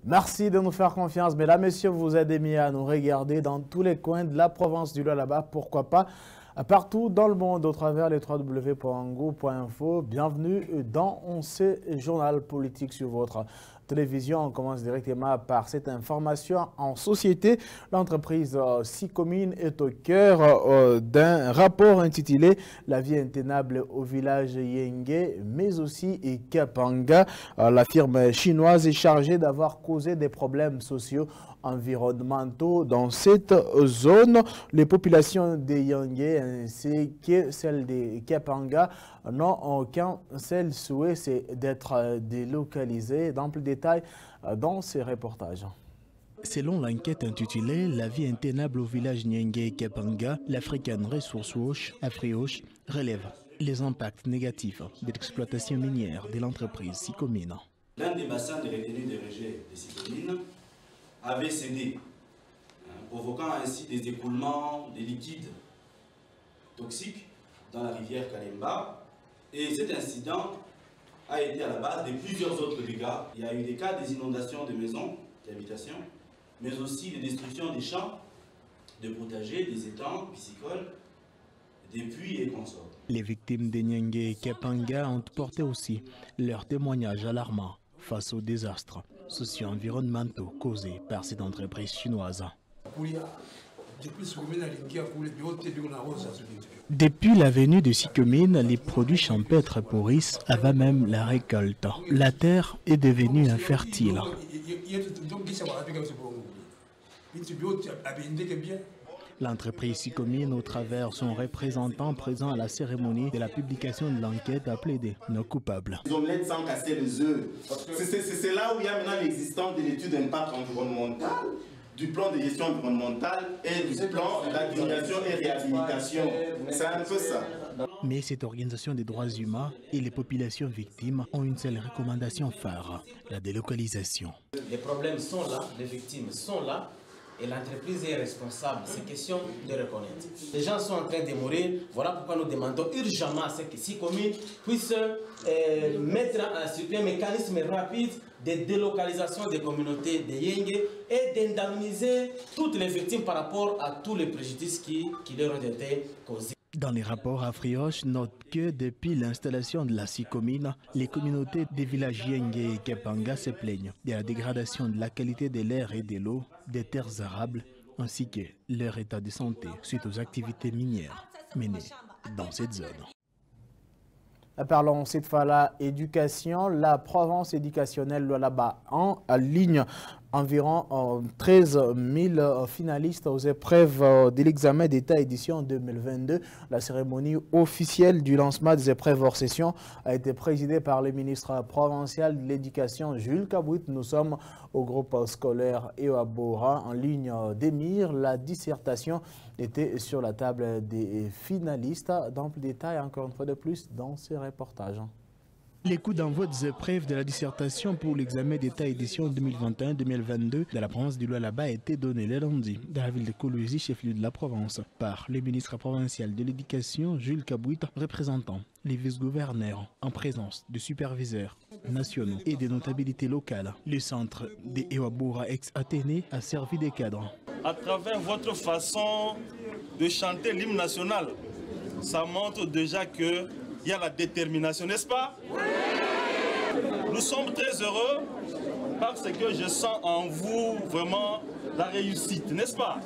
Merci de nous faire confiance. Mesdames, Messieurs, vous êtes mis à nous regarder dans tous les coins de la province du Lualaba. Pourquoi pas partout dans le monde au travers les www.ngo.info. Bienvenue dans ce journal politique sur votre télévision. On commence directement par cette information en société. L'entreprise Sicomine est au cœur d'un rapport intitulé « La vie intenable au village Yenge », mais aussi Kapanga. La firme chinoise est chargée d'avoir causé des problèmes sociaux environnementaux dans cette zone. Les populations de Yenge ainsi que celles de Kapanga n'ont aucun seul souhait, c'est d'être délocalisées. D'amples détails dans ces reportages. Selon l'enquête intitulée « La vie intenable au village Nyenge et Kapanga », l'African Resource Watch, AfriWatch, relève les impacts négatifs de l'exploitation minière de l'entreprise Sicomine. L'un des bassins de retenue des rejets de Sicomine avait cédé, provoquant ainsi des écoulements de liquides toxiques dans la rivière Kalemba. Et cet incident a été à la base de plusieurs autres dégâts. Il y a eu des cas des inondations de maisons, d'habitations, mais aussi des destructions des champs, de potagers, des étangs piscicoles, des puits et consorts. Les victimes de Nyenge et Kapanga ont porté aussi leurs témoignages alarmants face aux désastres socio-environnementaux causés par cette entreprise chinoise. Depuis la venue de Sicomine, les produits champêtres pourrissent avant même la récolte. La terre est devenue infertile. L'entreprise Sicomine, au travers son représentant présent à la cérémonie de la publication de l'enquête, a plaidé non coupable. Les omelettes sans casser les œufs. C'est là où il y a maintenant l'existence de l'étude d'impact environnemental, du plan de gestion environnementale et du plan d'administration et réhabilitation. C'est un peu ça. Mais cette organisation des droits humains et les populations victimes ont une seule recommandation phare, la délocalisation. Les problèmes sont là, les victimes sont là. Et l'entreprise est responsable, c'est question de reconnaître. Les gens sont en train de mourir, voilà pourquoi nous demandons urgemment à ce que Sicomine puisse mettre sur pied un mécanisme rapide de délocalisation des communautés de Yenge et d'indemniser toutes les victimes par rapport à tous les préjudices qui leur ont été causés. Dans les rapports, AfriWatch note que depuis l'installation de la Sicomine, les communautés des villages Yenge et Kapanga se plaignent de la dégradation de la qualité de l'air et de l'eau, des terres arables, ainsi que leur état de santé suite aux activités minières menées dans cette zone. Parlons cette fois-là éducation. La province éducationnelle Lualaba en ligne environ 13 000 finalistes aux épreuves de l'examen d'État édition 2022. La cérémonie officielle du lancement des épreuves hors session a été présidée par le ministre provincial de l'Éducation, Jules Kabouit. Nous sommes au groupe scolaire Ewabora en ligne d'émir. La dissertation était sur la table des finalistes. D'amples détails, encore une fois de plus, dans ces reportages. Les coups d'envoi des épreuves de la dissertation pour l'examen d'État édition 2021-2022 de la province du Lualaba a été donné le lundi dans la ville de Kolwezi, chef-lieu de la province, par le ministre provincial de l'Éducation, Jules Kabouit, représentant les vice-gouverneurs en présence de superviseurs nationaux et de notabilités locales. Le centre de Ewabora ex-Athénée a servi de cadre. À travers votre façon de chanter l'hymne national, ça montre déjà que il y a la détermination, n'est-ce pas? Oui. Nous sommes très heureux parce que je sens en vous vraiment la réussite, n'est-ce pas?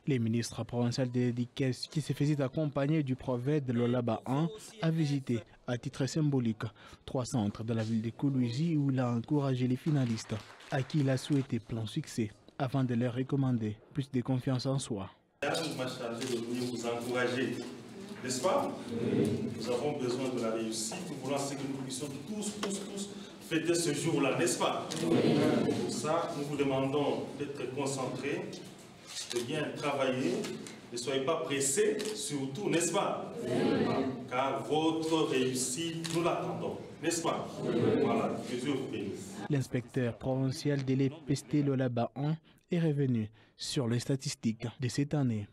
Le ministre provincial de l'Éducation, qui se faisait accompagner du prophète de Lualaba 1, a visité à titre symbolique 3 centres de la ville de Kolwezi où il a encouragé les finalistes, à qui il a souhaité plein succès avant de leur recommander plus de confiance en soi. Je m'a chargé de venir vous encourager. N'est-ce pas? Nous avons besoin de la réussite. Nous voulons que nous puissions tous fêter ce jour-là, n'est-ce pas? Pour ça, nous vous demandons d'être concentrés, de bien travailler. Ne soyez pas pressés, surtout, n'est-ce pas? Car votre réussite, nous l'attendons, n'est-ce pas? Voilà, que Dieu vous bénisse. L'inspecteur provincial de l'EPST Lualaba 1 est revenu sur les statistiques de cette année.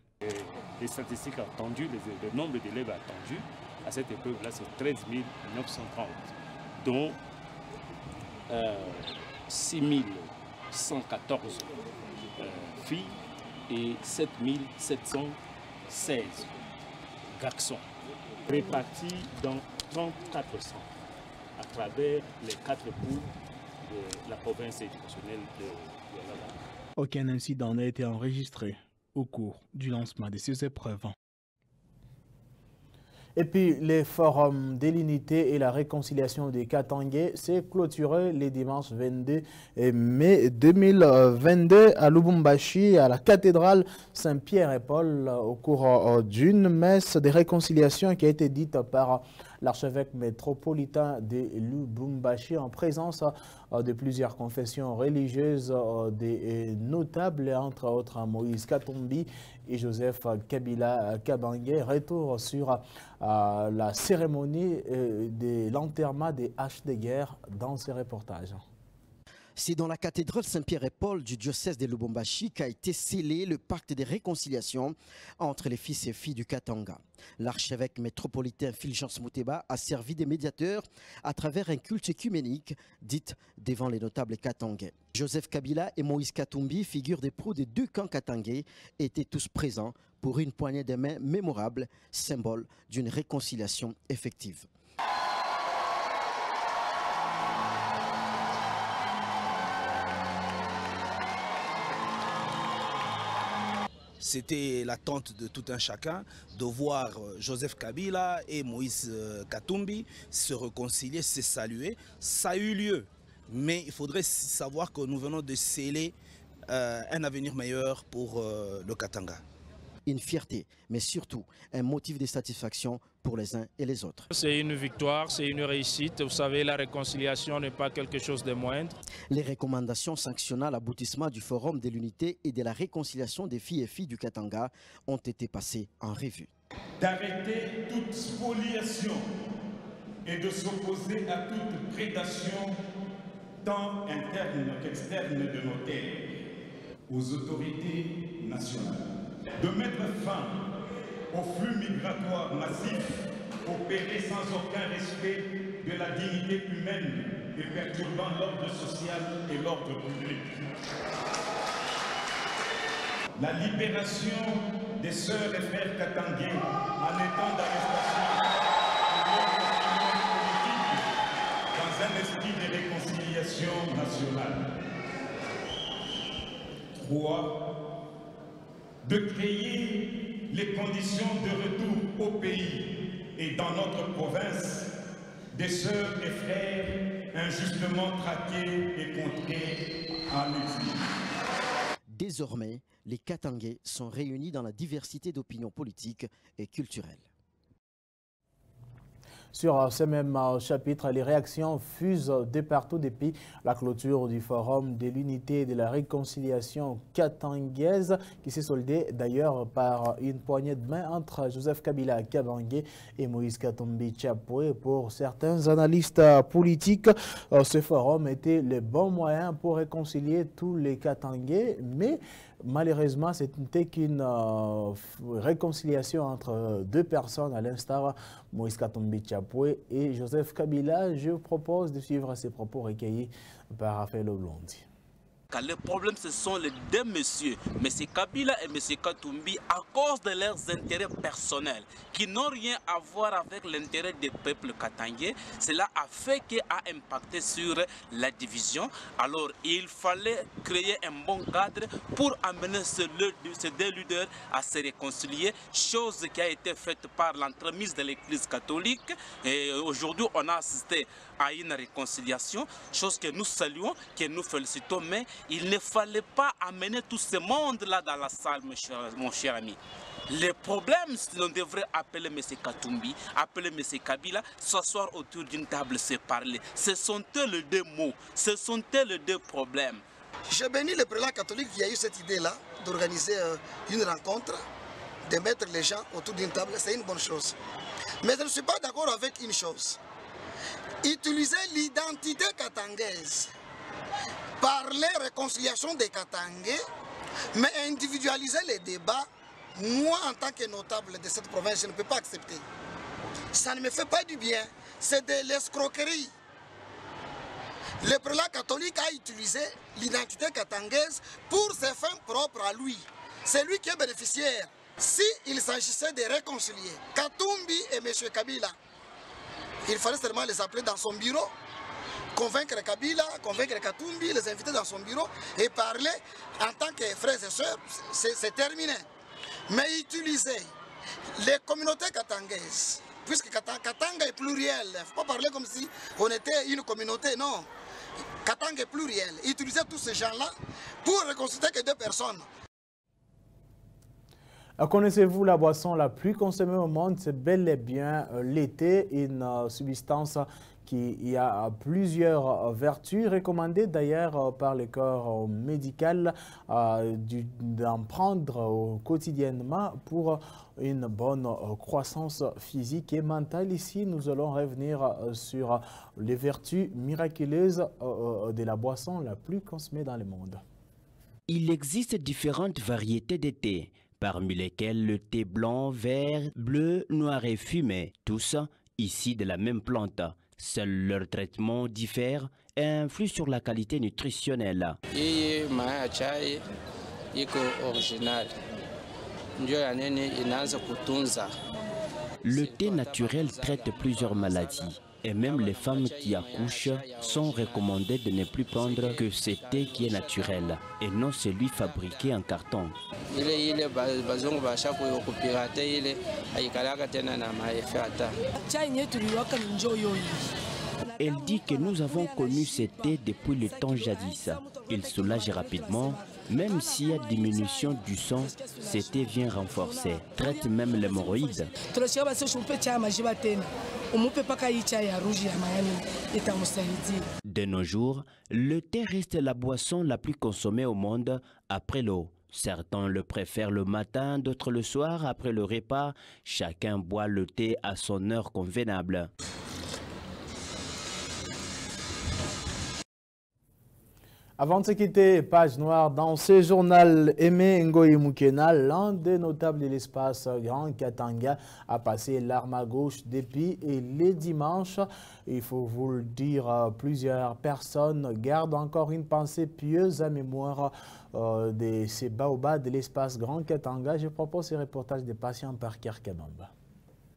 Les statistiques attendues, le nombre d'élèves attendus à cette épreuve-là, c'est 13 930, dont 6 114 filles et 7716 garçons, répartis dans 34 centres à travers les 4 pôles de la province éducationnelle de Lualaba. Aucun incident n'a été enregistré au cours du lancement de ces épreuves. Et puis, les forums de l'unité et la réconciliation des Katangais s'est clôturé le dimanche 22 mai 2022 à Lubumbashi, à la cathédrale Saint-Pierre et Paul, au cours d'une messe de réconciliation qui a été dite par l'archevêque métropolitain de Lubumbashi en présence de plusieurs confessions religieuses, des notables, entre autres Moïse Katumbi et Joseph Kabila Kabange. Retour sur la cérémonie de l'enterrement des haches de guerre dans ce reportage. C'est dans la cathédrale Saint-Pierre et Paul du diocèse de Lubumbashi qu'a été scellé le pacte de réconciliation entre les fils et filles du Katanga. L'archevêque métropolitain Fulgence Muteba a servi de médiateur à travers un culte œcuménique dit devant les notables katangais. Joseph Kabila et Moïse Katumbi, figures des pros des deux camps katangais, étaient tous présents pour une poignée de main mémorable, symbole d'une réconciliation effective. C'était l'attente de tout un chacun de voir Joseph Kabila et Moïse Katumbi se réconcilier, se saluer. Ça a eu lieu, mais il faudrait savoir que nous venons de sceller un avenir meilleur pour le Katanga. Une fierté, mais surtout un motif de satisfaction pour les uns et les autres. C'est une victoire, c'est une réussite. Vous savez, la réconciliation n'est pas quelque chose de moindre. Les recommandations sanctionnant l'aboutissement du Forum de l'unité et de la réconciliation des filles et filles du Katanga ont été passées en revue. D'arrêter toute spoliation et de s'opposer à toute prédation, tant interne qu'externe de nos terres, aux autorités nationales. De mettre fin au flux migratoire massif opéré sans aucun respect de la dignité humaine et perturbant l'ordre social et l'ordre public. La libération des sœurs et frères katangais en étant d'arrestation dans un esprit de réconciliation nationale. 3. De créer les conditions de retour au pays et dans notre province des sœurs et frères injustement traqués et contrés en exil. Désormais, les Katangais sont réunis dans la diversité d'opinions politiques et culturelles. Sur ce même chapitre, les réactions fusent de partout depuis la clôture du Forum de l'unité et de la réconciliation katangaise qui s'est soldée d'ailleurs par une poignée de main entre Joseph Kabila Kabange et Moïse Katumbi Chapwe. Pour certains analystes politiques, ce forum était le bon moyen pour réconcilier tous les Katangais, mais malheureusement, ce n'était qu'une réconciliation entre deux personnes, à l'instar Moïse Katumbi Chapwe et Joseph Kabila. Je vous propose de suivre ces propos recueillis par Raphaël Oblondi. Le problème, ce sont les deux messieurs, M. Kabila et M. Katumbi, à cause de leurs intérêts personnels, qui n'ont rien à voir avec l'intérêt des peuples katangais. Cela a fait qu'il a impacté sur la division. Alors, il fallait créer un bon cadre pour amener ces deux leaders à se réconcilier, chose qui a été faite par l'entremise de l'Église catholique. Et aujourd'hui, on a assisté à une réconciliation, chose que nous saluons, que nous félicitons, mais il ne fallait pas amener tout ce monde-là dans la salle, mon cher ami. Le problème, c'est qu'on devrait appeler M. Katumbi, appeler M. Kabila, s'asseoir autour d'une table, se parler. Ce sont eux les deux mots, ce sont eux les deux problèmes. Je bénis le prélat catholique qui a eu cette idée-là d'organiser une rencontre, de mettre les gens autour d'une table, c'est une bonne chose. Mais je ne suis pas d'accord avec une chose. Utiliser l'identité katangaise, parler réconciliation des Katangais, mais individualiser les débats, moi en tant que notable de cette province, je ne peux pas accepter. Ça ne me fait pas du bien, c'est de l'escroquerie. le prélat catholique a utilisé l'identité katangaise pour ses fins propres à lui. C'est lui qui est bénéficiaire. S'il s'agissait de réconcilier Katumbi et M. Kabila, il fallait seulement les appeler dans son bureau, convaincre Kabila, convaincre Katumbi, les inviter dans son bureau et parler en tant que frères et sœurs, c'est terminé. Mais utiliser les communautés katangaises, puisque Katanga est pluriel, il ne faut pas parler comme si on était une communauté, non. Katanga est pluriel. Utiliser tous ces gens-là pour reconstituer que deux personnes. Connaissez-vous la boisson la plus consommée au monde? C'est bel et bien l'été, une substance qui a plusieurs vertus, recommandées d'ailleurs par le corps médical d'en prendre quotidiennement pour une bonne croissance physique et mentale. Ici, nous allons revenir sur les vertus miraculeuses de la boisson la plus consommée dans le monde. Il existe différentes variétés de thé, parmi lesquelles le thé blanc, vert, bleu, noir et fumé, tous ici de la même plante. Seul leur traitement diffère et influe sur la qualité nutritionnelle. Le thé naturel traite plusieurs maladies. Et même les femmes qui accouchent sont recommandées de ne plus prendre que ce thé qui est naturel et non celui fabriqué en carton. Elle dit que nous avons connu ce thé depuis le temps jadis. Il soulage rapidement, même s'il y a diminution du sang, ce thé vient renforcer, traite même l'hémorroïde. De nos jours, le thé reste la boisson la plus consommée au monde après l'eau. Certains le préfèrent le matin, d'autres le soir après le repas. Chacun boit le thé à son heure convenable. Avant de se quitter, page noire dans ce journal, Aimé Ngoyi Mukena, l'un des notables de l'espace Grand Katanga, a passé l'arme à gauche depuis les dimanches. Il faut vous le dire, plusieurs personnes gardent encore une pensée pieuse à mémoire de ces baobabs de l'espace Grand Katanga. Je propose ce reportage de patients par Kerkabamba.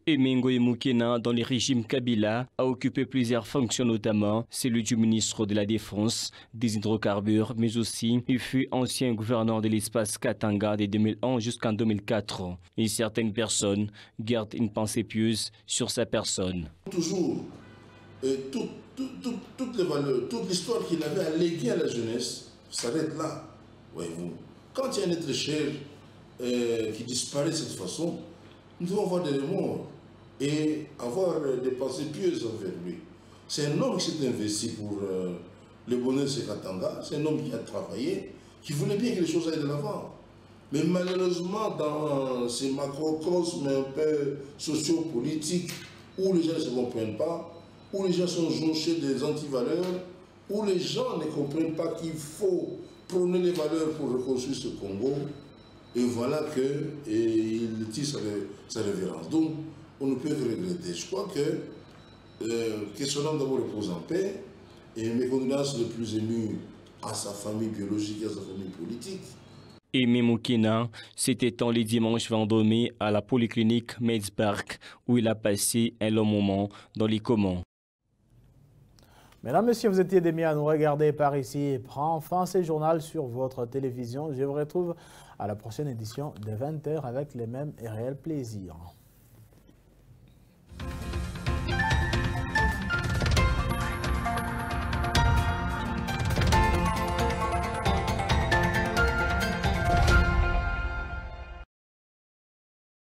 Aimé Ngoyi Mukena, dans le régime Kabila, a occupé plusieurs fonctions, notamment celui du ministre de la Défense, des hydrocarbures, mais aussi il fut ancien gouverneur de l'espace Katanga de 2001 jusqu'en 2004. Et certaines personnes gardent une pensée pieuse sur sa personne. Toujours, toutes les valeurs, toute l'histoire qu'il avait à léguer à la jeunesse s'arrête là. Voyez-vous. Quand il y a un être cher qui disparaît de cette façon, nous devons avoir des remords et avoir des pensées pieuses envers lui. C'est un homme qui s'est investi pour le bonheur de ce Katanga, c'est un homme qui a travaillé, qui voulait bien que les choses aillent de l'avant. Mais malheureusement, dans ces macrocosmes un peu sociopolitiques, où les gens ne se comprennent pas, où les gens sont jonchés des antivaleurs, où les gens ne comprennent pas qu'il faut prôner les valeurs pour reconstruire ce Congo, et voilà qu'il tire sa révérence. Donc, on ne peut que regretter. Je crois que son âme d'abord repose en paix, et mes condoléances les plus émues à sa famille biologique et à sa famille politique. Aimé Mukena s'est éteint le dimanche 22 mai à la polyclinique Medspark, où il a passé un long moment dans les communs. Mesdames, Messieurs, vous étiez des miens à nous regarder par ici. Prend fin ce journal sur votre télévision. Je vous retrouve à la prochaine édition de 20h avec les mêmes et réels plaisirs.